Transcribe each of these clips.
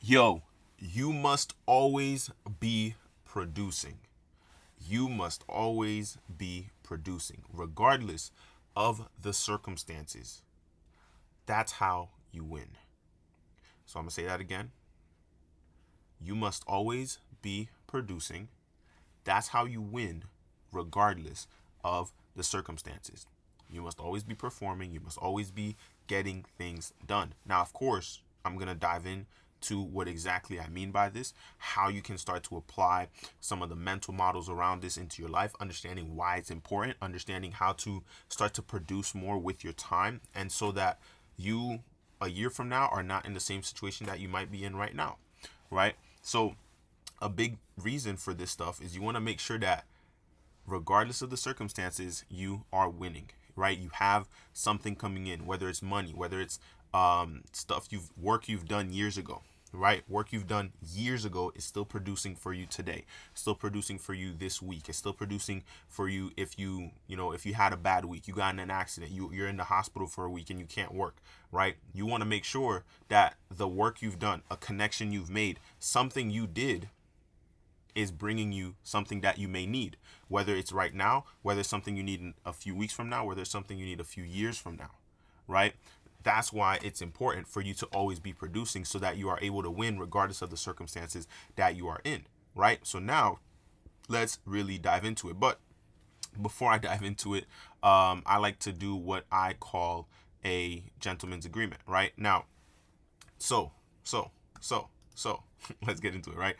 Yo, you must always be producing. You must always be producing, regardless of the circumstances. That's how you win. So I'm going to say that again. You must always be producing. That's how you win, regardless of the circumstances. You must always be performing. You must always be getting things done. Now, of course, I'm going to dive in to what exactly I mean by this, how you can start to apply some of the mental models around this into your life, understanding why it's important, understanding how to start to produce more with your time, and so that you a year from now are not in the same situation that you might be in right now, right? So, a big reason for this stuff is you want to make sure that regardless of the circumstances, you are winning, right? You have something coming in, whether it's money, whether it's stuff work you've done years ago, right? Work you've done years ago is still producing for you today, still producing for you this week. It's still producing for you if if you had a bad week, you got in an accident, you're in the hospital for a week and you can't work, right? You want to make sure that the work you've done, a connection you've made, something you did is bringing you something that you may need, whether it's right now, whether it's something you need in a few weeks from now, whether it's something you need a few years from now, right? That's why it's important for you to always be producing so that you are able to win regardless of the circumstances that you are in, right? So now let's really dive into it. But before I dive into it, I like to do what I call a gentleman's agreement, right? Now, so, so, so, let's get into it, right?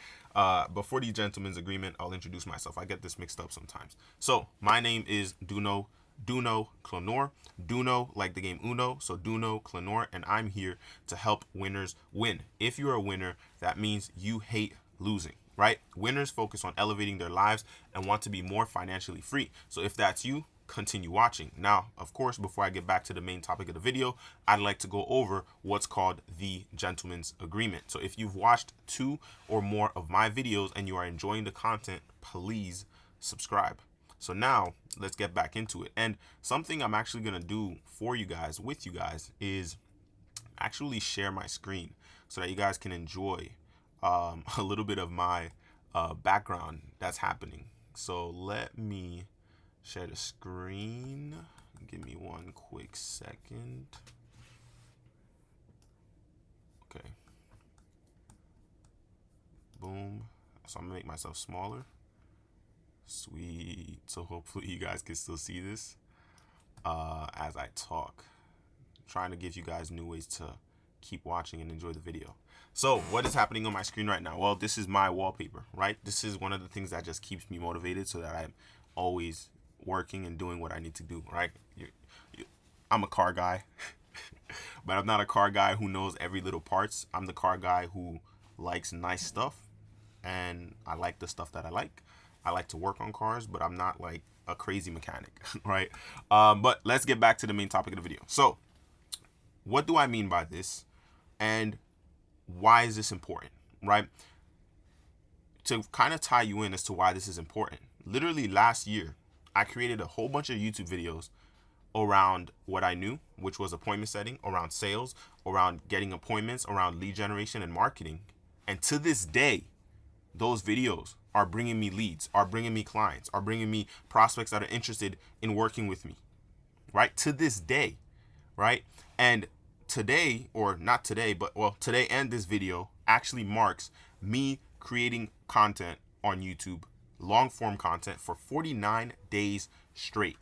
Before the gentleman's agreement, I'll introduce myself. I get this mixed up sometimes. So, my name is Duno Clanor. Duno, like the game Uno, so Duno Clanor, and I'm here to help winners win. If you're a winner, that means you hate losing, right? Winners focus on elevating their lives and want to be more financially free. So if that's you, continue watching. Now, of course, before I get back to the main topic of the video, I'd like to go over what's called the gentleman's agreement. So if you've watched 2 or more of my videos and you are enjoying the content, please subscribe. So now let's get back into it. And something I'm actually going to do for you guys, with you guys, is actually share my screen so that you guys can enjoy a little bit of my background that's happening. So let me share the screen. Give me one quick second. Okay. Boom. So I'm gonna make myself smaller. Sweet. So hopefully you guys can still see this as I talk. I'm trying to give you guys new ways to keep watching and enjoy the video. So what is happening on my screen right now? Well, this is my wallpaper, right? This is one of the things that just keeps me motivated so that I'm always working and doing what I need to do, right? I'm a car guy, but I'm not a car guy who knows every little parts. I'm the car guy who likes nice stuff, and I like the stuff that I like. I like to work on cars, but I'm not like a crazy mechanic, right? But let's get back to the main topic of the video. So, what do I mean by this, and why is this important, right? To kind of tie you in as to why this is important. Literally last year, I created a whole bunch of YouTube videos around what I knew, which was appointment setting, around sales, around getting appointments, around lead generation and marketing. And to this day, those videos are bringing me leads, are bringing me clients, are bringing me prospects that are interested in working with me, right? To this day, right? And today, or not today, but well, today and this video actually marks me creating content on YouTube, long form content for 49 days straight,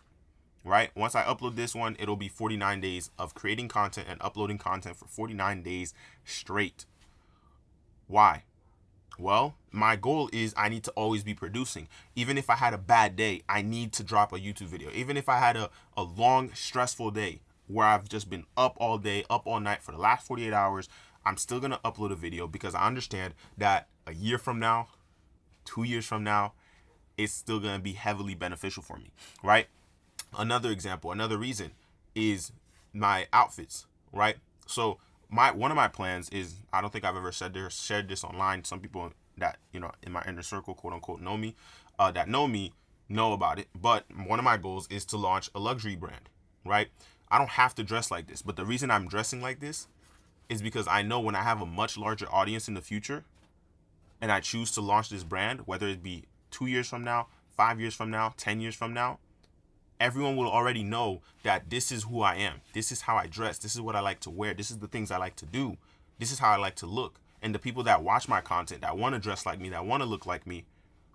right? Once I upload this one, it'll be 49 days of creating content and uploading content for 49 days straight. Why? Well, my goal is I need to always be producing. Even if I had a bad day, I need to drop a YouTube video. Even if I had a long, stressful day where I've just been up all day, up all night for the last 48 hours, I'm still going to upload a video because I understand that a year from now, 2 years from now, it's still going to be heavily beneficial for me, right? Another example, another reason is my outfits, right? So one of my plans is, I don't think I've ever shared this online. Some people that in my inner circle, quote unquote, know me, that know me know about it. But one of my goals is to launch a luxury brand, right? I don't have to dress like this, but the reason I'm dressing like this is because I know when I have a much larger audience in the future and I choose to launch this brand, whether it be 2 years from now, 5 years from now, 10 years from now, everyone will already know that this is who I am. This is how I dress. This is what I like to wear. This is the things I like to do. This is how I like to look. And the people that watch my content, that want to dress like me, that want to look like me,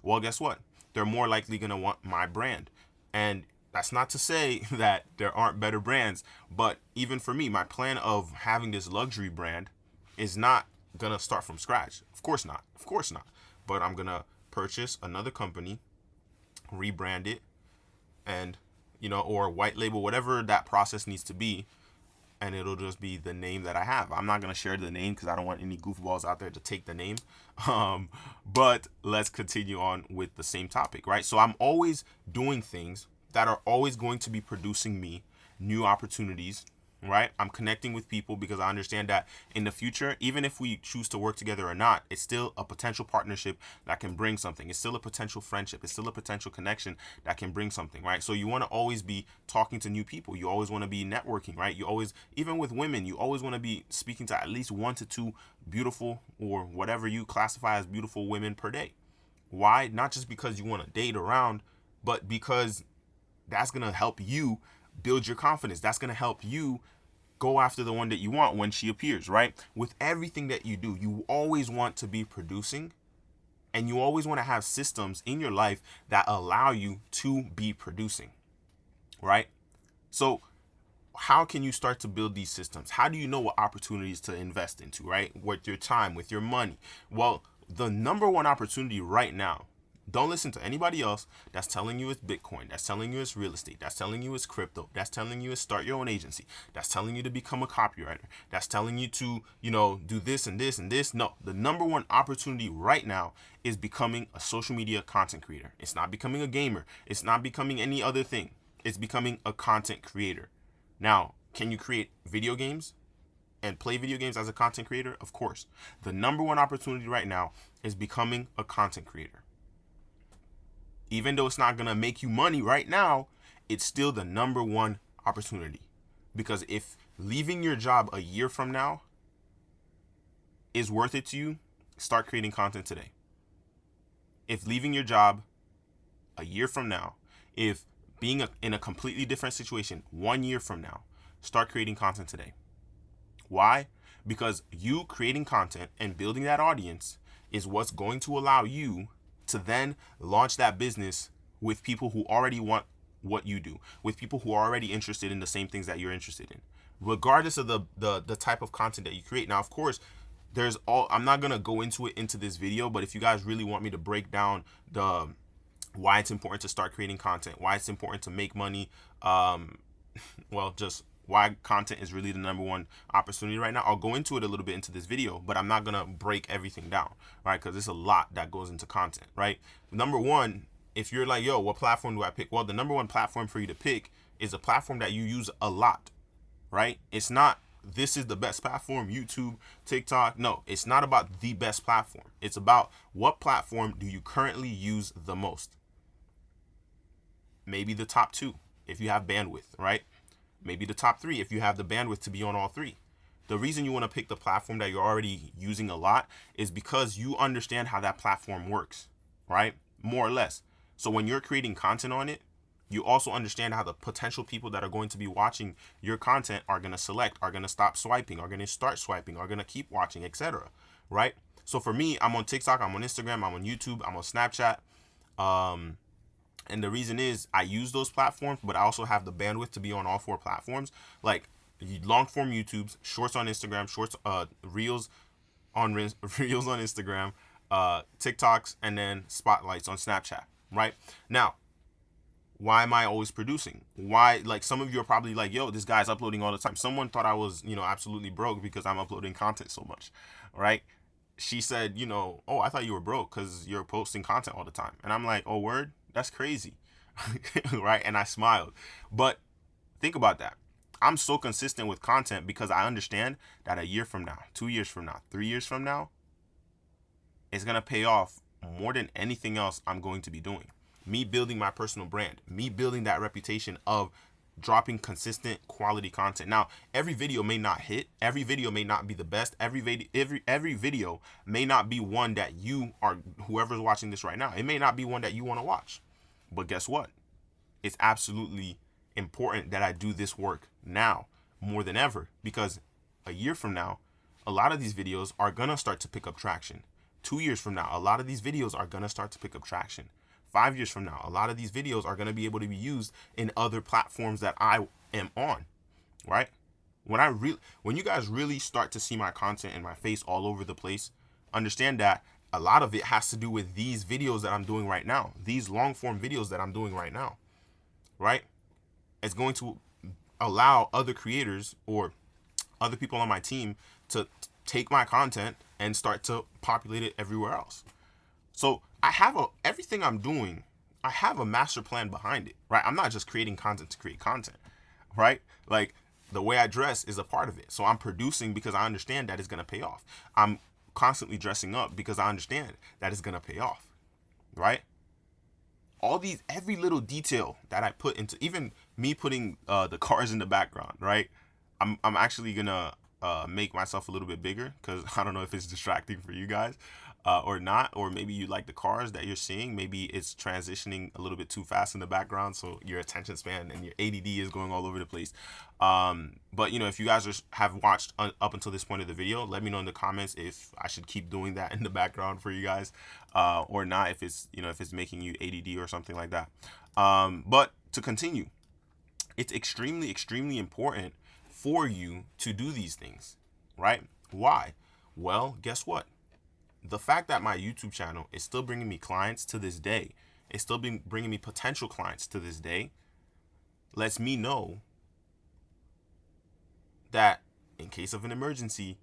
well, guess what? They're more likely going to want my brand. And that's not to say that there aren't better brands, but even for me, my plan of having this luxury brand is not going to start from scratch. Of course not. Of course not. But I'm going to purchase another company, rebrand it, and, or white label, whatever that process needs to be. And it'll just be the name that I have. I'm not going to share the name because I don't want any goofballs out there to take the name. But let's continue on with the same topic, right? So I'm always doing things that are always going to be producing me new opportunities, right? I'm connecting with people because I understand that in the future, even if we choose to work together or not, it's still a potential partnership that can bring something. It's still a potential friendship. It's still a potential connection that can bring something, right? So you want to always be talking to new people. You always want to be networking, right? You always, even with women, you always want to be speaking to at least 1 to 2 beautiful or whatever you classify as beautiful women per day. Why? Not just because you want to date around, but because that's going to help you build your confidence. That's going to help you go after the one that you want when she appears, right? With everything that you do, you always want to be producing, and you always want to have systems in your life that allow you to be producing, right? So how can you start to build these systems? How do you know what opportunities to invest into, right? With your time, with your money? Well, the number one opportunity right now, don't listen to anybody else that's telling you it's Bitcoin, that's telling you it's real estate, that's telling you it's crypto, that's telling you it's start your own agency, that's telling you to become a copywriter, that's telling you to, do this and this and this. No, the number one opportunity right now is becoming a social media content creator. It's not becoming a gamer. It's not becoming any other thing. It's becoming a content creator. Now, can you create video games and play video games as a content creator? Of course. The number one opportunity right now is becoming a content creator. Even though it's not going to make you money right now, it's still the number one opportunity. Because if leaving your job a year from now is worth it to you, start creating content today. If leaving your job a year from now, if being in a completely different situation 1 year from now, start creating content today. Why? Because you creating content and building that audience is what's going to allow you to then launch that business with people who already want what you do, with people who are already interested in the same things that you're interested in, regardless of the type of content that you create. Now, of course, I'm not going to go into this video, but if you guys really want me to break down why it's important to start creating content, why it's important to make money, just why content is really the number one opportunity right now, I'll go into it a little bit into this video, but I'm not going to break everything down, right? Because there's a lot that goes into content, right? Number one, if you're like, yo, what platform do I pick? Well, the number one platform for you to pick is a platform that you use a lot, right? It's not, this is the best platform, YouTube, TikTok. No, it's not about the best platform. It's about what platform do you currently use the most? Maybe the top 2 if you have bandwidth, right? Maybe the top 3 if you have the bandwidth to be on all 3. The reason you want to pick the platform that you're already using a lot is because you understand how that platform works, right? More or less. So when you're creating content on it, you also understand how the potential people that are going to be watching your content are going to select, are going to stop swiping, are going to start swiping, are going to keep watching, etc. Right? So for me, I'm on TikTok, I'm on Instagram, I'm on YouTube, I'm on Snapchat. And the reason is I use those platforms, but I also have the bandwidth to be on all 4 platforms. Like long form YouTubes, shorts on Instagram, reels on Instagram, TikToks, and then spotlights on Snapchat, right? Now, why am I always producing? Why, like some of you are probably like, yo, this guy's uploading all the time. Someone thought I was, absolutely broke because I'm uploading content so much, right? She said, oh, I thought you were broke because you're posting content all the time. And I'm like, oh, word? That's crazy, right? And I smiled. But think about that. I'm so consistent with content because I understand that a year from now, 2 years from now, 3 years from now, it's going to pay off more than anything else I'm going to be doing. Me building my personal brand, me building that reputation of dropping consistent quality content. Now, every video may not hit, every video may not be the best, every video may not be one that you are, whoever's watching this right now, it may not be one that you want to watch. But guess what? It's absolutely important that I do this work now more than ever, because a year from now, a lot of these videos are gonna start to pick up traction. 2 years from now, a lot of these videos are gonna start to pick up traction. 5 years from now, a lot of these videos are going to be able to be used in other platforms that I am on, right? When you guys really start to see my content and my face all over the place, understand that a lot of it has to do with these videos that I'm doing right now, these long form videos that I'm doing right now, right? It's going to allow other creators or other people on my team to take my content and start to populate it everywhere else. So I have everything I'm doing, I have a master plan behind it, right? I'm not just creating content to create content, right? Like the way I dress is a part of it. So I'm producing because I understand that it's going to pay off. I'm constantly dressing up because I understand that it's going to pay off, right? Every little detail that I put into, even me putting the cars in the background, right? I'm actually going to make myself a little bit bigger because I don't know if it's distracting for you guys. Or not, or maybe you like the cars that you're seeing. Maybe it's transitioning a little bit too fast in the background, so your attention span and your ADD is going all over the place. But if you guys have watched up until this point of the video, let me know in the comments if I should keep doing that in the background for you guys, or not. If it's if it's making you ADD or something like that. But to continue, it's extremely, extremely important for you to do these things, right? Why? Well, guess what? The fact that my YouTube channel is still bringing me clients to this day, it's still bringing me potential clients to this day, lets me know that in case of an emergency,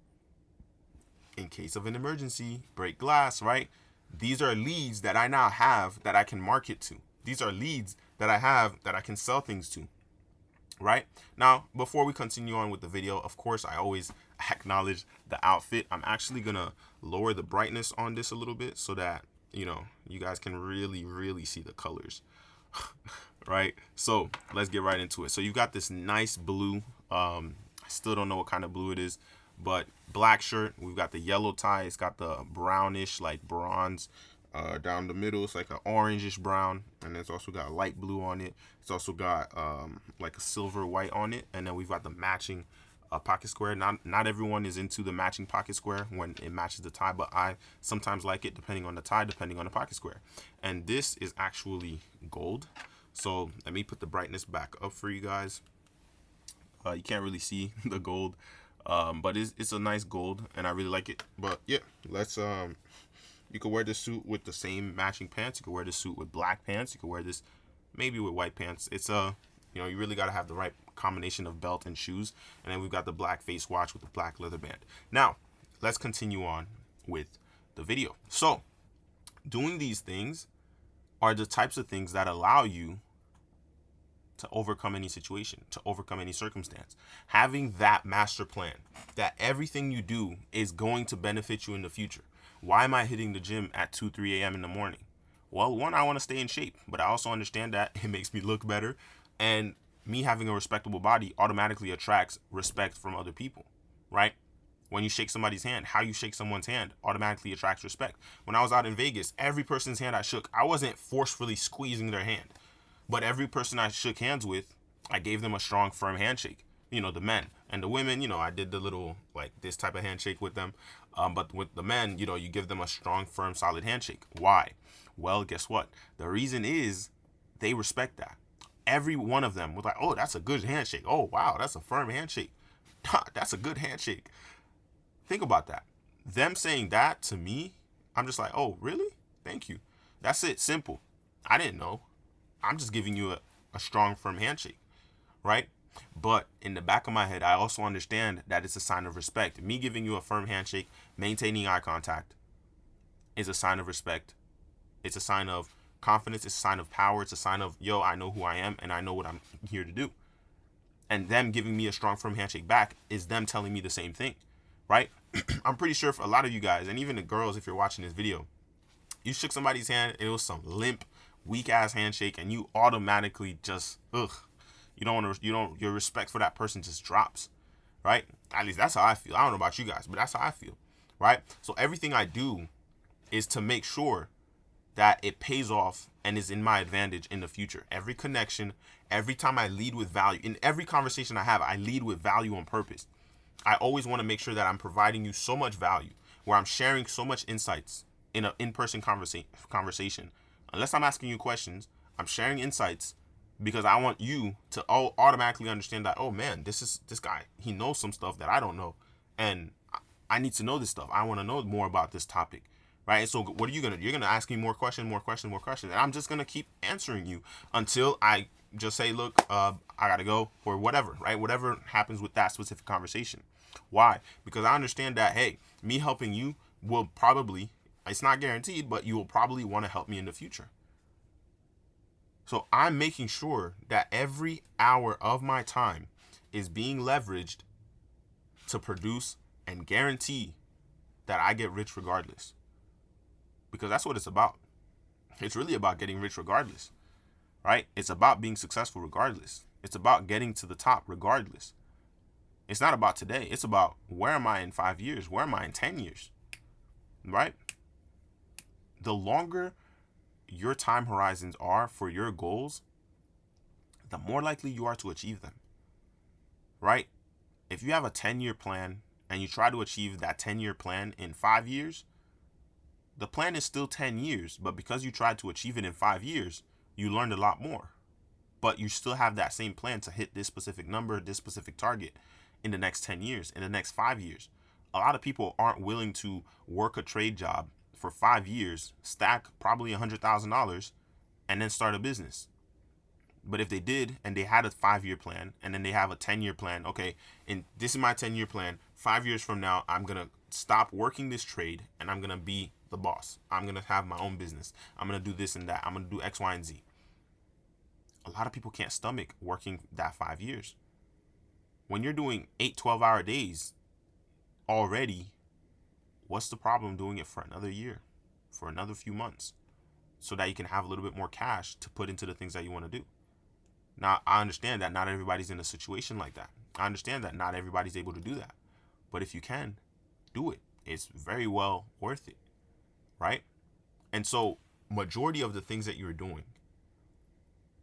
break glass, right? These are leads that I now have that I can market to. These are leads that I have that I can sell things to, right? Now, before we continue on with the video, of course, I always acknowledge the outfit. I'm actually gonna lower the brightness on this a little bit so that you guys can really see the colors. Right, so let's get right into it. So you got this nice blue, I still don't know what kind of blue it is, but black shirt. We've got the yellow tie. It's got the brownish, like bronze down the middle. It's like an orangish brown, and it's also got light blue on it. It's also got like a silver white on it, and then we've got the matching pocket square. Not everyone is into the matching pocket square when it matches the tie, but I sometimes like it depending on the tie, depending on the pocket square. And this is actually gold. So let me put the brightness back up for you guys. You can't really see the gold, but it's a nice gold, and I really like it. But yeah, let's you could wear this suit with the same matching pants. You could wear this suit with black pants. You could wear this maybe with white pants. It's you really got to have the right combination of belt and shoes. And then we've got the black face watch with the black leather band. Now, let's continue on with the video. So, doing these things are the types of things that allow you to overcome any situation, to overcome any circumstance. Having that master plan, that everything you do is going to benefit you in the future. Why am I hitting the gym at 2, 3 a.m. in the morning? Well, one, I want to stay in shape, but I also understand that it makes me look better. And me having a respectable body automatically attracts respect from other people, right? When you shake somebody's hand, how you shake someone's hand automatically attracts respect. When I was out in Vegas, every person's hand I shook, I wasn't forcefully squeezing their hand. But every person I shook hands with, I gave them a strong, firm handshake. The men. And the women, I did the little, like, this type of handshake with them. But with the men, you give them a strong, firm, solid handshake. Why? Well, guess what? The reason is they respect that. Every one of them was like, oh, that's a good handshake. Oh, wow, that's a firm handshake. That's a good handshake. Think about that. Them saying that to me, I'm just like, oh, really? Thank you. That's it. Simple. I didn't know. I'm just giving you a strong, firm handshake, right? But in the back of my head, I also understand that it's a sign of respect. Me giving you a firm handshake, maintaining eye contact, is a sign of respect. It's a sign of confidence. It's a sign of power. It's a sign of, yo, I know who I am and I know what I'm here to do. And them giving me a strong, firm handshake back is them telling me the same thing, right? I'm pretty sure for a lot of you guys, and even the girls, if you're watching this video, you shook somebody's hand and it was some limp, weak ass handshake, and you automatically just Your respect for that person just drops, right? At least that's how I feel. I don't know about you guys, but that's how I feel, right? So everything I do is to make sure that it pays off and is in my advantage in the future. Every connection, every time I lead with value, in every conversation I have, I lead with value on purpose. I always want to make sure that I'm providing you so much value, where I'm sharing so much insights in an in-person conversation. Unless I'm asking you questions, I'm sharing insights because I want you to automatically understand that, oh man, this guy, he knows some stuff that I don't know, and I need to know this stuff. I want to know more about this topic, right? And so what are you gonna do? You're gonna ask me more questions, and I'm just gonna keep answering you until I just say, look, I gotta go, or whatever, right? Whatever happens with that specific conversation. Why? Because I understand that, hey, me helping you will probably, it's not guaranteed, but you will probably want to help me in the future. So I'm making sure that every hour of my time is being leveraged to produce and guarantee that I get rich regardless. Because that's what it's about. It's really about getting rich regardless, right? It's about being successful regardless. It's about getting to the top regardless. It's not about today. It's about where am I in 5 years? Where am I in 10 years? Right? The longer your time horizons are for your goals, the more likely you are to achieve them. Right? If you have a 10-year plan and you try to achieve that 10-year plan in 5 years, the plan is still 10 years, but because you tried to achieve it in 5 years, you learned a lot more. But you still have that same plan to hit this specific number, this specific target in the next 10 years, in the next 5 years. A lot of people aren't willing to work a trade job for 5 years, stack probably $100,000, and then start a business. But if they did, and they had a 5-year plan, and then they have a 10-year plan, okay, and this is my 10-year plan, 5 years from now, I'm going to stop working this trade, and I'm going to be the boss. I'm going to have my own business. I'm going to do this and that. I'm going to do X, Y, and Z. A lot of people can't stomach working that 5 years. When you're doing 8, 12-hour days already, what's the problem doing it for another year, for another few months, so that you can have a little bit more cash to put into the things that you want to do? Now, I understand that not everybody's in a situation like that. I understand that not everybody's able to do that. But if you can, do it. It's very well worth it, right? And so, majority of the things that you're doing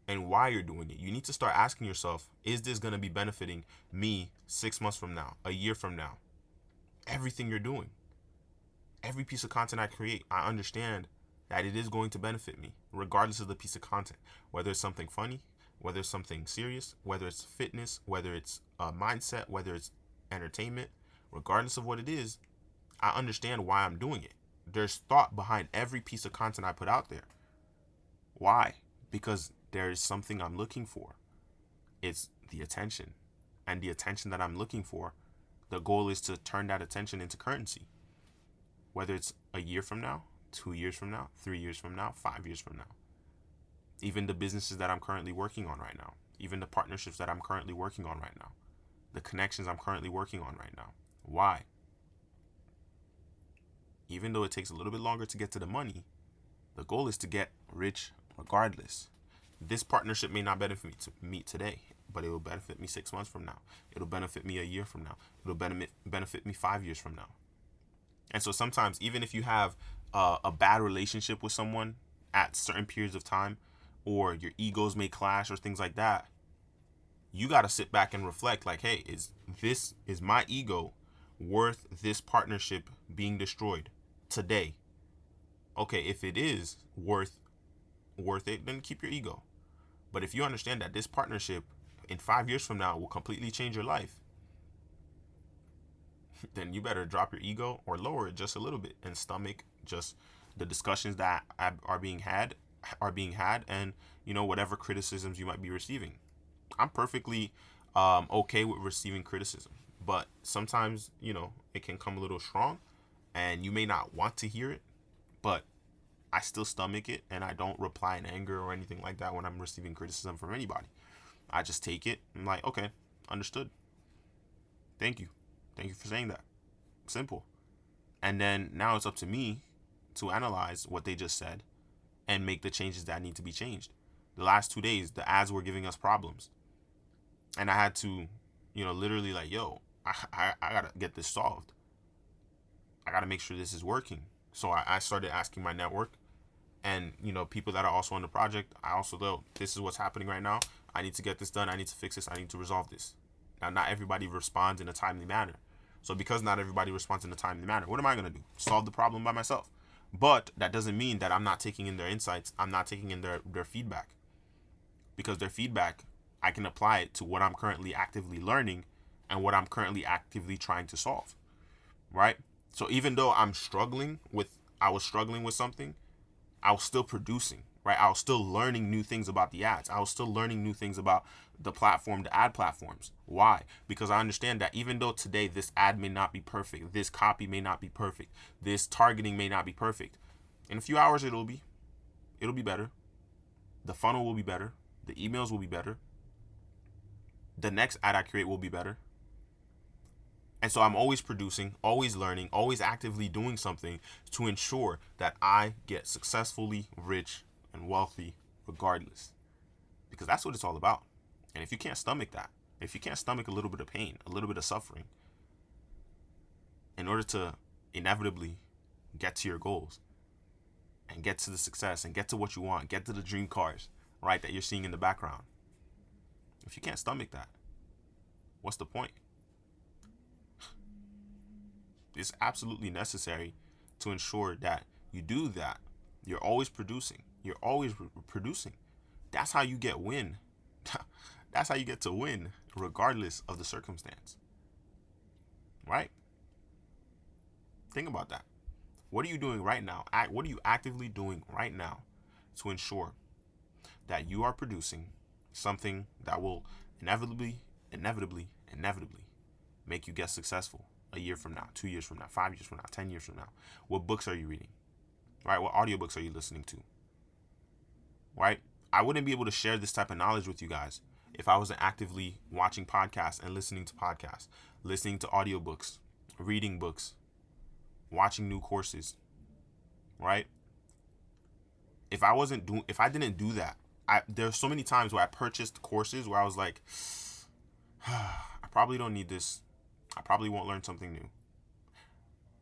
and why you're doing it, you need to start asking yourself, is this going to be benefiting me 6 months from now, a year from now? Everything you're doing, every piece of content I create, I understand that it is going to benefit me, regardless of the piece of content, whether it's something funny, whether it's something serious, whether it's fitness, whether it's a mindset, whether it's entertainment, regardless of what it is, I understand why I'm doing it. There's thought behind every piece of content I put out there. Why? Because there is something I'm looking for. It's the attention. And the attention that I'm looking for, the goal is to turn that attention into currency. Whether it's a year from now, 2 years from now, 3 years from now, 5 years from now. Even the businesses that I'm currently working on right now. Even the partnerships that I'm currently working on right now. The connections I'm currently working on right now. Why? Even though it takes a little bit longer to get to the money, the goal is to get rich regardless. This partnership may not benefit me today, but it will benefit me 6 months from now. It'll benefit me a year from now. It'll benefit me 5 years from now. And so sometimes, even if you have a bad relationship with someone at certain periods of time, or your egos may clash or things like that, you got to sit back and reflect like, hey, is my ego worth this partnership being destroyed today? Okay, if it is worth it, then keep your ego. But if you understand that this partnership in 5 years from now will completely change your life, then you better drop your ego or lower it just a little bit and stomach just the discussions that are being had, and whatever criticisms you might be receiving. I'm perfectly okay with receiving criticism, but sometimes it can come a little strong, and you may not want to hear it, but I still stomach it, and I don't reply in anger or anything like that when I'm receiving criticism from anybody. I just take it. I'm like, okay, understood. Thank you for saying that. Simple. And then now it's up to me to analyze what they just said and make the changes that need to be changed. The last 2 days, the ads were giving us problems. And I had to, literally like, yo, I gotta get this solved. I gotta make sure this is working. So I started asking my network and, people that are also on the project. I also know this is what's happening right now. I need to get this done. I need to fix this. I need to resolve this. Now, not everybody responds in a timely manner. So because not everybody responds in a timely manner, what am I gonna do? Solve the problem by myself. But that doesn't mean that I'm not taking in their insights. I'm not taking in their feedback, because their feedback, I can apply it to what I'm currently actively learning and what I'm currently actively trying to solve, right? So even though I was struggling with something, I was still producing, right? I was still learning new things about the ads. I was still learning new things about the ad platforms. Why? Because I understand that even though today this ad may not be perfect, this copy may not be perfect, this targeting may not be perfect, in a few hours it'll be better. The funnel will be better. The emails will be better. The next ad I create will be better. And so I'm always producing, always learning, always actively doing something to ensure that I get successfully rich and wealthy regardless. Because that's what it's all about. And if you can't stomach that, if you can't stomach a little bit of pain, a little bit of suffering, in order to inevitably get to your goals and get to the success and get to what you want, get to the dream cars, right, that you're seeing in the background. If you can't stomach that, what's the point? It's absolutely necessary to ensure that you do that. You're always producing. You're always producing. That's how you get win. That's how you get to win regardless of the circumstance. Right? Think about that. What are you doing right now? What are you actively doing right now to ensure that you are producing something that will inevitably make you get successful a year from now, 2 years from now, 5 years from now, 10 years from now? What books are you reading? Right? What audiobooks are you listening to? Right? I wouldn't be able to share this type of knowledge with you guys if I wasn't actively watching podcasts and listening to podcasts, listening to audiobooks, reading books, watching new courses. Right? If I didn't do that, there's so many times where I purchased courses where I was like, I probably don't need this. I probably won't learn something new.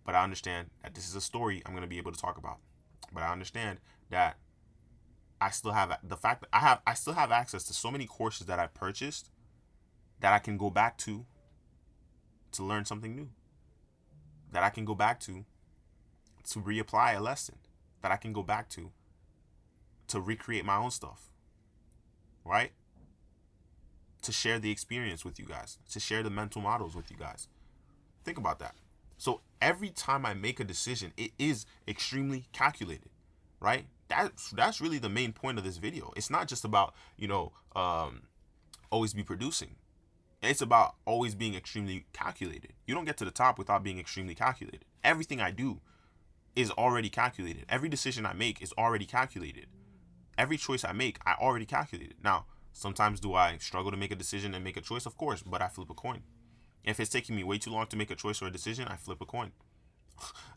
But I understand that this is a story I'm going to be able to talk about. But I understand that I still have I still have access to so many courses that I purchased that I can go back to learn something new. That I can go back to reapply a lesson. That I can go back to recreate my own stuff. Right? To share the experience with you guys, to share the mental models with you guys. Think about that. So every time I make a decision, it is extremely calculated, right? That's really the main point of this video. It's not just about, always be producing. It's about always being extremely calculated. You don't get to the top without being extremely calculated. Everything I do is already calculated. Every decision I make is already calculated. Every choice I make, I already calculated. Now, sometimes do I struggle to make a decision and make a choice? Of course, but I flip a coin. If it's taking me way too long to make a choice or a decision, I flip a coin.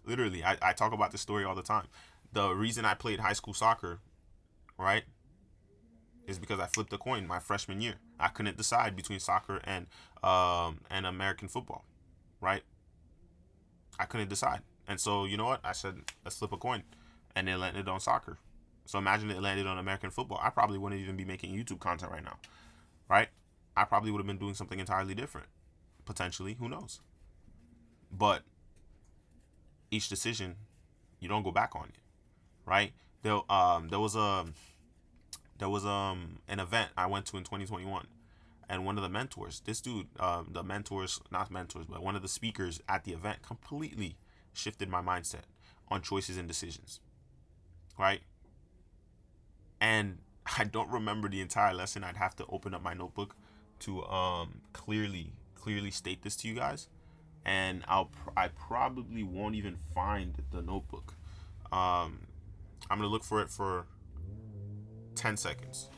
Literally, I talk about this story all the time. The reason I played high school soccer, right, is because I flipped a coin my freshman year. I couldn't decide between soccer and American football, right? I couldn't decide. And so, you know what? I said, let's flip a coin. And it landed on soccer. So imagine it landed on American football. I probably wouldn't even be making YouTube content right now, right? I probably would have been doing something entirely different. Potentially, who knows? But each decision, you don't go back on it, right? There was an event I went to in 2021, and one of the mentors, this dude, the mentors, not mentors, but one of the speakers at the event completely shifted my mindset on choices and decisions, right? And I don't remember the entire lesson. I'd have to open up my notebook to clearly state this to you guys, and I probably won't even find the notebook. I'm gonna look for it for 10 seconds.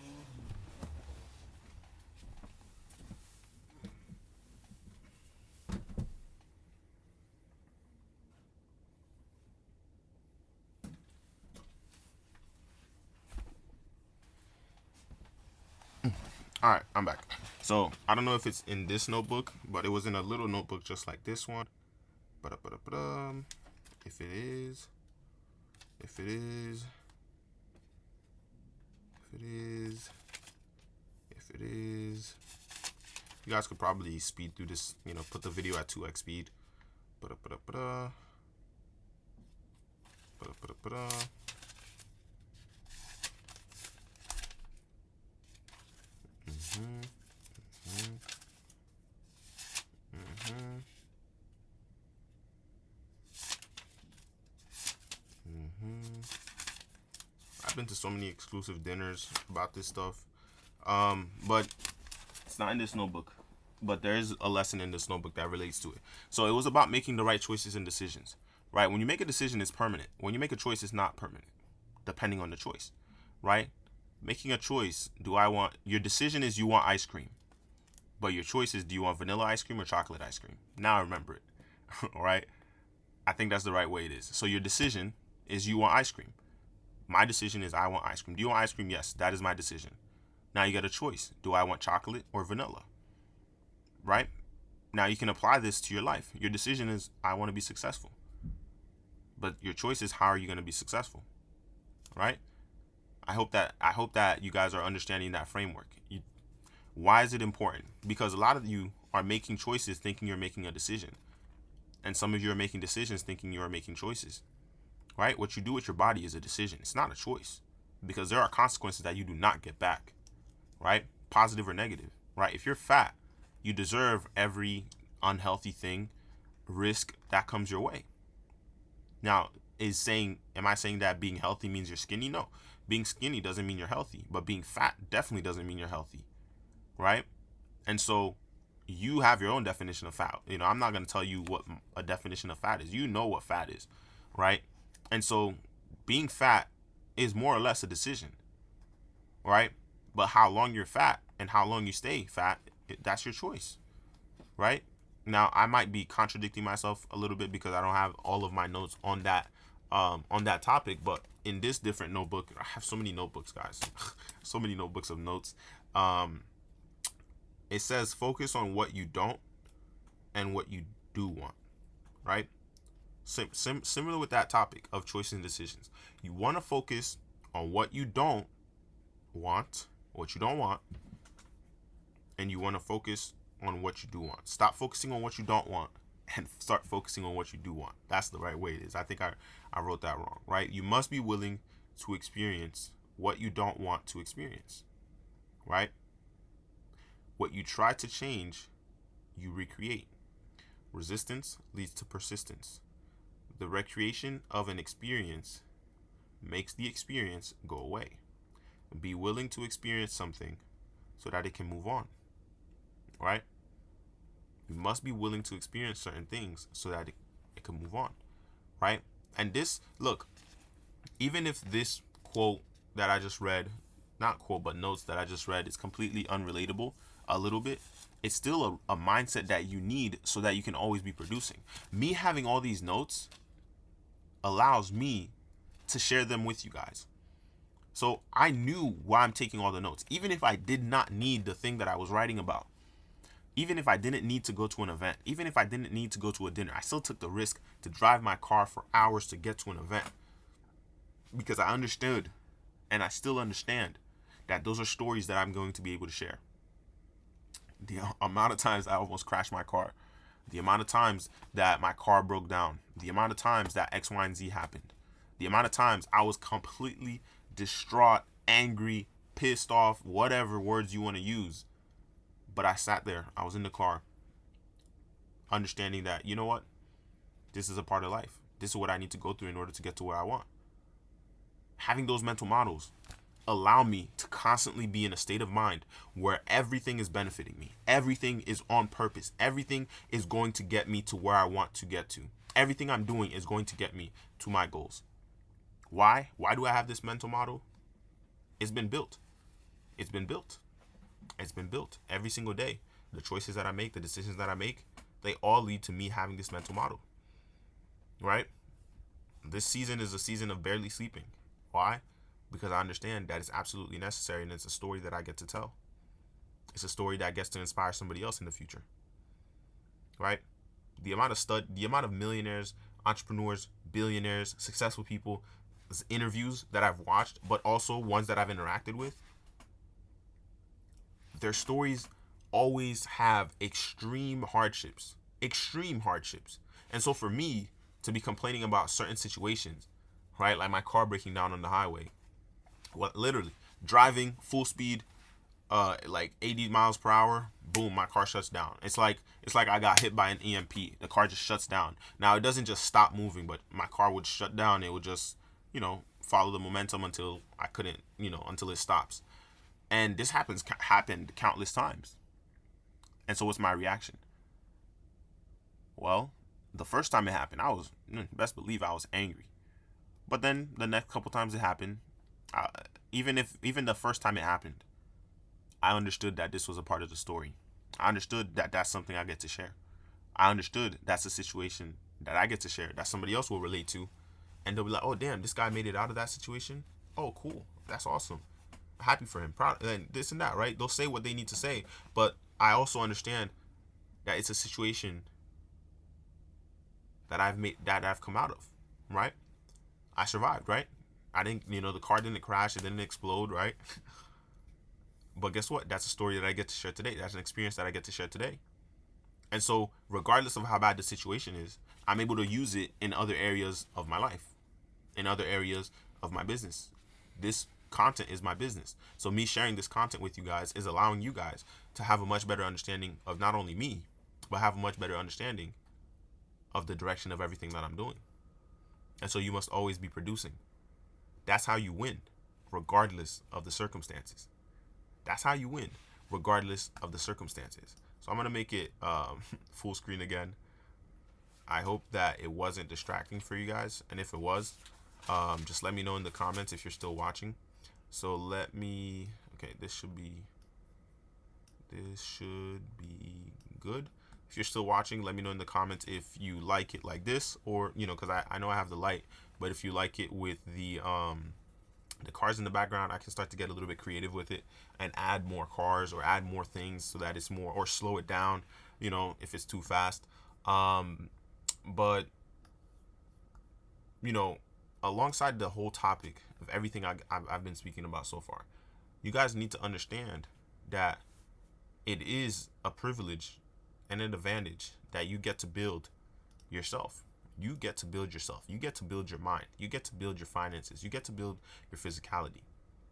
All right, I'm back. So I don't know if it's in this notebook, but it was in a little notebook just like this one. But if it is, if it is, if it is, if it is, you guys could probably speed through this. You know, put the video at 2x speed. Ba-da-ba-da-ba-da. Ba-da-ba-da-ba-da. I've been to so many exclusive dinners about this stuff, but it's not in this notebook. But there is a lesson in this notebook that relates to it. So it was about making the right choices and decisions, right? When you make a decision, it's permanent. When you make a choice, it's not permanent, depending on the choice, right? Making a choice, your decision is you want ice cream, but your choice is do you want vanilla ice cream or chocolate ice cream? Now I remember it, all right? I think that's the right way it is. So your decision is you want ice cream. My decision is I want ice cream. Do you want ice cream? Yes, that is my decision. Now you got a choice. Do I want chocolate or vanilla? Right? Now you can apply this to your life. Your decision is I want to be successful. But your choice is how are you going to be successful? Right? I hope that you guys are understanding that framework. Why is it important? Because a lot of you are making choices thinking you're making a decision. And some of you are making decisions thinking you are making choices. Right? What you do with your body is a decision. It's not a choice. Because there are consequences that you do not get back. Right? Positive or negative. Right? If you're fat, you deserve every unhealthy thing, risk that comes your way. Now, am I saying that being healthy means you're skinny? No. Being skinny doesn't mean you're healthy. But being fat definitely doesn't mean you're healthy. Right? And so you have your own definition of fat. You know, I'm not going to tell you what a definition of fat is. You know what fat is. Right? And so being fat is more or less a decision, right? But how long you're fat and how long you stay fat, that's your choice, right? Now, I might be contradicting myself a little bit because I don't have all of my notes on that topic, but in this different notebook, I have so many notebooks, guys, so many notebooks of notes. It says focus on what you don't and what you do want, right? Similar with that topic of choices and decisions. You want to focus on what you don't want, and you want to focus on what you do want. Stop focusing on what you don't want and start focusing on what you do want. That's the right way it is. I think I wrote that wrong, right? You must be willing to experience what you don't want to experience, right? What you try to change, you recreate. Resistance leads to persistence. The recreation of an experience makes the experience go away. Be willing to experience something so that it can move on, right? You must be willing to experience certain things so that it can move on, right? And this, look, even if this quote that I just read, not quote, but notes that I just read is completely unrelatable a little bit, it's still a mindset that you need so that you can always be producing. Me having all these notes allows me to share them with you guys. So I knew why I'm taking all the notes, even if I did not need the thing that I was writing about. Even if I didn't need to go to an event, even if I didn't need to go to a dinner, I still took the risk to drive my car for hours to get to an event because I understood, and I still understand, that those are stories that I'm going to be able to share. The amount of times I almost crashed my car, the amount of times that my car broke down, the amount of times that X, Y, and Z happened, the amount of times I was completely distraught, angry, pissed off, whatever words you want to use. But I sat there, I was in the car, understanding that, you know what? This is a part of life. This is what I need to go through in order to get to where I want. Having those mental models allow me to constantly be in a state of mind where everything is benefiting me. Everything is on purpose. Everything is going to get me to where I want to get to. Everything I'm doing is going to get me to my goals. Why? Why do I have this mental model? It's been built. It's been built. It's been built every single day. The choices that I make, the decisions that I make, they all lead to me having this mental model. Right? This season is a season of barely sleeping. Why? Because I understand that it's absolutely necessary and it's a story that I get to tell. It's a story that gets to inspire somebody else in the future, right? The amount of millionaires, entrepreneurs, billionaires, successful people, interviews that I've watched, but also ones that I've interacted with, their stories always have extreme hardships. And so for me to be complaining about certain situations, right, like my car breaking down on the highway, what, literally driving full speed, like 80 miles per hour, boom, my car shuts down. It's like I got hit by an EMP. The car just shuts down. Now it doesn't just stop moving, but my car would shut down. It would just, follow the momentum until I couldn't, until it stops. And this happened countless times. And so what's my reaction? Well, the first time it happened, I was, best believe I was angry. But then the next couple times it happened, uh, even the first time it happened, I understood that this was a part of the story. I understood that that's something I get to share. I understood that's a situation that I get to share that somebody else will relate to, and they'll be like, "Oh, damn, this guy made it out of that situation. Oh, cool, that's awesome. Happy for him, proud, and this and that." Right? They'll say what they need to say, but I also understand that it's a situation that I've come out of. Right? I survived. Right? I didn't, the car didn't crash, it didn't explode. Right? But guess what? That's a story that I get to share today. That's an experience that I get to share today. And so, regardless of how bad the situation is, I'm able to use it in other areas of my life, in other areas of my business. This content is my business. So, me sharing this content with you guys is allowing you guys to have a much better understanding of not only me, but have a much better understanding of the direction of everything that I'm doing. And so, you must always be producing. That's how you win, regardless of the circumstances. That's how you win, regardless of the circumstances. So I'm going to make it full screen again. I hope that it wasn't distracting for you guys. And if it was, just let me know in the comments if you're still watching. So okay, this should be good. If you're still watching, let me know in the comments if you like it like this, or, because I know I have the light, but if you like it with the cars in the background, I can start to get a little bit creative with it and add more cars or add more things so that it's more, or slow it down, if it's too fast. But, alongside the whole topic of everything I've been speaking about so far, you guys need to understand that it is a privilege and an advantage that you get to build yourself. You get to build yourself. You get to build your mind. You get to build your finances. You get to build your physicality,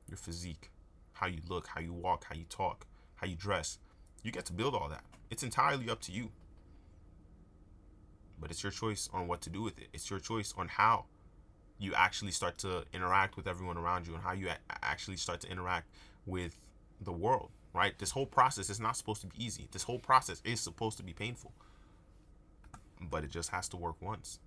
your physique, how you look, how you walk, how you talk, how you dress. You get to build all that. It's entirely up to you. But it's your choice on what to do with it. It's your choice on how you actually start to interact with everyone around you and how you actually start to interact with the world, right? This whole process is not supposed to be easy. This whole process is supposed to be painful. But it just has to work once.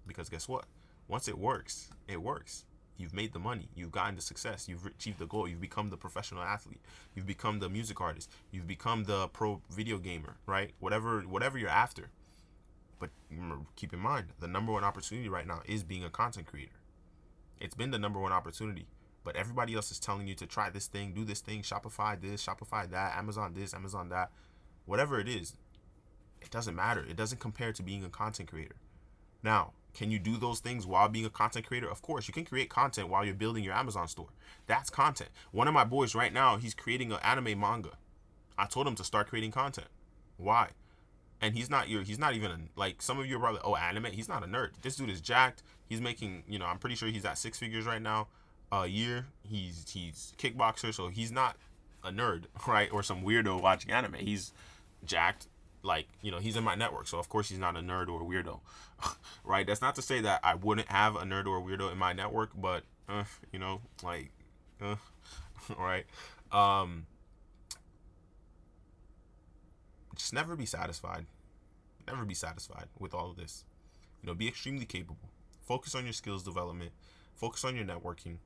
Because guess what? Once it works, it works. You've made the money. You've gotten the success. You've achieved the goal. You've become the professional athlete. You've become the music artist. You've become the pro video gamer, right? Whatever you're after. But keep in mind, the number one opportunity right now is being a content creator. It's been the number one opportunity. But everybody else is telling you to try this thing, do this thing, Shopify this, Shopify that, Amazon this, Amazon that. Whatever it is, it doesn't matter. It doesn't compare to being a content creator. Now, can you do those things while being a content creator? Of course, you can create content while you're building your Amazon store. That's content. One of my boys right now, he's creating an anime manga. I told him to start creating content. Why? And he's not even like some of you are probably, oh, anime. He's not a nerd. This dude is jacked. He's making, I'm pretty sure he's at 6 figures right now a year. He's kickboxer, so he's not a nerd, right? Or some weirdo watching anime. He's jacked. Like, he's in my network, so of course he's not a nerd or a weirdo, right? That's not to say that I wouldn't have a nerd or a weirdo in my network, but right? Just never be satisfied. Never be satisfied with all of this. Be extremely capable. Focus on your skills development. Focus on your networking.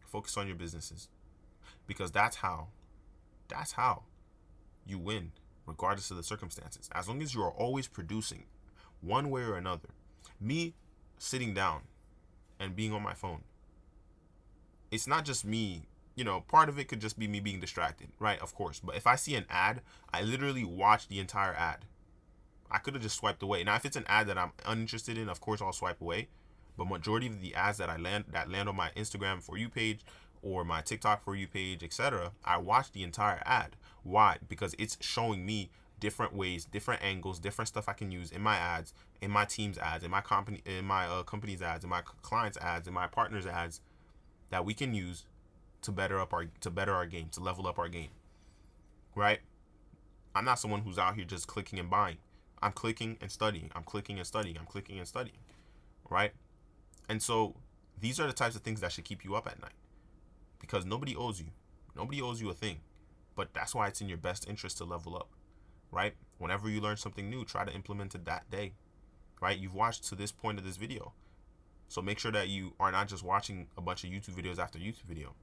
Focus on your businesses, because that's how you win. Regardless of the circumstances, as long as you are always producing one way or another. Me sitting down and being on my phone, it's not just me part of it could just be me being distracted, right? Of course. But if I see an ad, I literally watch the entire ad. I could have just swiped away. Now, if it's an ad that I'm uninterested in, of course I'll swipe away. But majority of the ads that land on my Instagram For You page or my TikTok For You page, etc., I watch the entire ad. Why? Because it's showing me different ways, different angles, different stuff I can use in my ads, in my team's ads, in my company's ads, in my clients' ads, in my partners' ads that we can use to better our game, to level up our game. Right? I'm not someone who's out here just clicking and buying. I'm clicking and studying. I'm clicking and studying. I'm clicking and studying. Right? And so these are the types of things that should keep you up at night, because nobody owes you. Nobody owes you a thing. But that's why it's in your best interest to level up. Right? Whenever you learn something new, try to implement it that day. Right? You've watched to this point of this video. So make sure that you are not just watching a bunch of YouTube videos after YouTube video.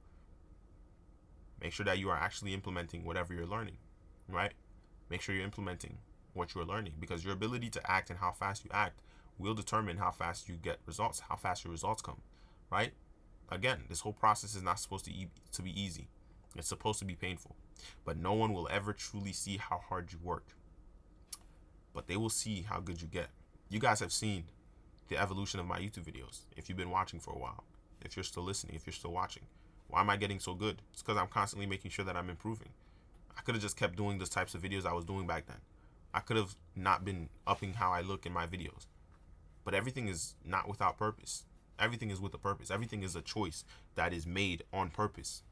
Make sure that you are actually implementing whatever you're learning. Right? Make sure you're implementing what you're learning, because your ability to act and how fast you act will determine how fast you get results, how fast your results come. Right? Again, this whole process is not supposed to be easy. It's supposed to be painful. But no one will ever truly see how hard you work. But they will see how good you get. You guys have seen the evolution of my YouTube videos. If you've been watching for a while, if you're still listening, if you're still watching, why am I getting so good? It's because I'm constantly making sure that I'm improving. I could have just kept doing the types of videos I was doing back then. I could have not been upping how I look in my videos. But everything is not without purpose. Everything is with a purpose. Everything is a choice that is made on purpose.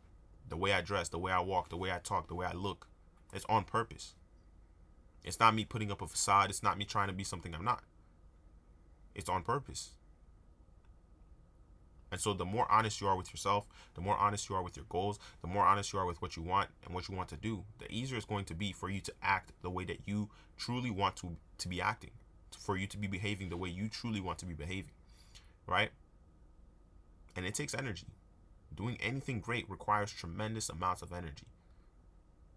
The way I dress, the way I walk, the way I talk, the way I look, it's on purpose. It's not me putting up a facade. It's not me trying to be something I'm not. It's on purpose. And so the more honest you are with yourself, the more honest you are with your goals, the more honest you are with what you want and what you want to do, the easier it's going to be for you to act the way that you truly want to be acting, for you to be behaving the way you truly want to be behaving, right? And it takes energy. Doing anything great requires tremendous amounts of energy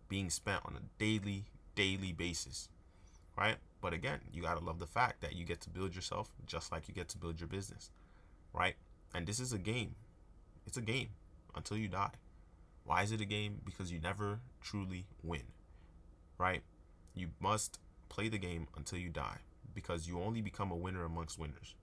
being spent on a daily basis, right? But again, you got to love the fact that you get to build yourself just like you get to build your business, right? And this is a game. It's a game until you die. Why is it a game? Because you never truly win, right? You must play the game until you die, because you only become a winner amongst winners,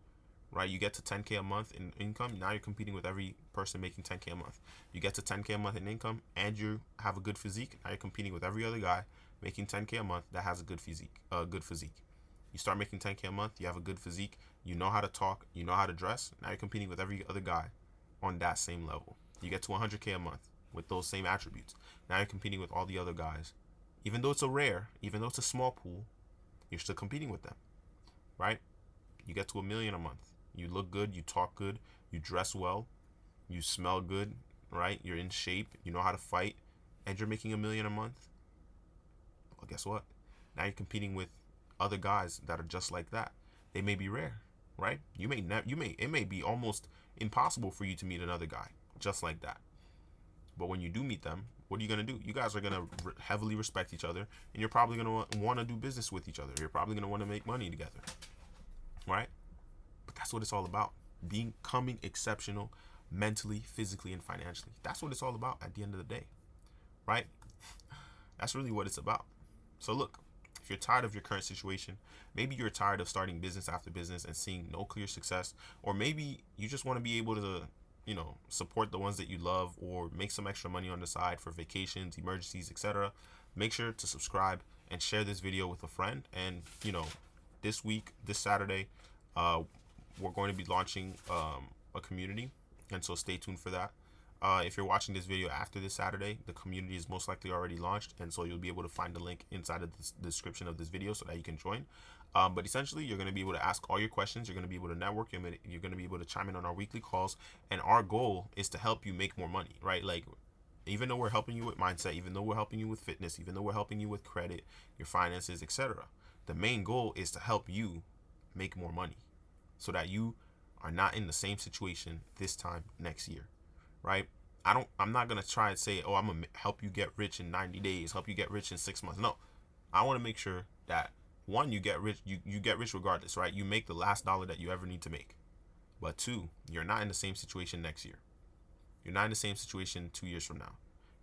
right? You get to 10K a month in income. Now you're competing with every person making 10K a month. You get to 10K a month in income and you have a good physique. Now you're competing with every other guy making 10K a month that has a good physique. You start making 10K a month, you have a good physique, you know how to talk, you know how to dress. Now you're competing with every other guy on that same level. You get to 100K a month with those same attributes. Now you're competing with all the other guys. Even though it's a small pool, you're still competing with them, right? You get to 1 million a month. You look good, you talk good, you dress well, you smell good, right? You're in shape, you know how to fight, and you're making 1 million a month. Well, guess what? Now you're competing with other guys that are just like that. They may be rare, right? It may be almost impossible for you to meet another guy just like that. But when you do meet them, what are you going to do? You guys are going to heavily respect each other, and you're probably going to want to do business with each other. You're probably going to want to make money together, right? But that's what it's all about. Becoming exceptional mentally, physically, and financially. That's what it's all about at the end of the day, right? That's really what it's about. So look, if you're tired of your current situation, maybe you're tired of starting business after business and seeing no clear success, or maybe you just want to be able to, support the ones that you love, or make some extra money on the side for vacations, emergencies, etc. Make sure to subscribe and share this video with a friend. And, this Saturday, we're going to be launching a community, and so stay tuned for that. If you're watching this video after this Saturday, the community is most likely already launched, and so you'll be able to find the link inside of the description of this video so that you can join. But essentially, you're going to be able to ask all your questions. You're going to be able to network. You're going to be able to chime in on our weekly calls, and our goal is to help you make more money, right? Like, even though we're helping you with mindset, even though we're helping you with fitness, even though we're helping you with credit, your finances, etc., the main goal is to help you make more money so that you are not in the same situation this time next year, right? I'm not going to try and say, I'm going to help you get rich in 90 days, help you get rich in 6 months. No, I want to make sure that, one, you get rich, you get rich regardless, right? You make the last dollar that you ever need to make. But two, you're not in the same situation next year. You're not in the same situation 2 years from now.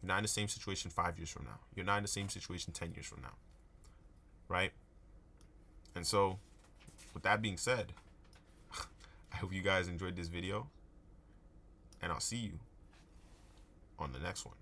You're not in the same situation 5 years from now. You're not in the same situation 10 years from now. Right? And so, with that being said, I hope you guys enjoyed this video, and I'll see you on the next one.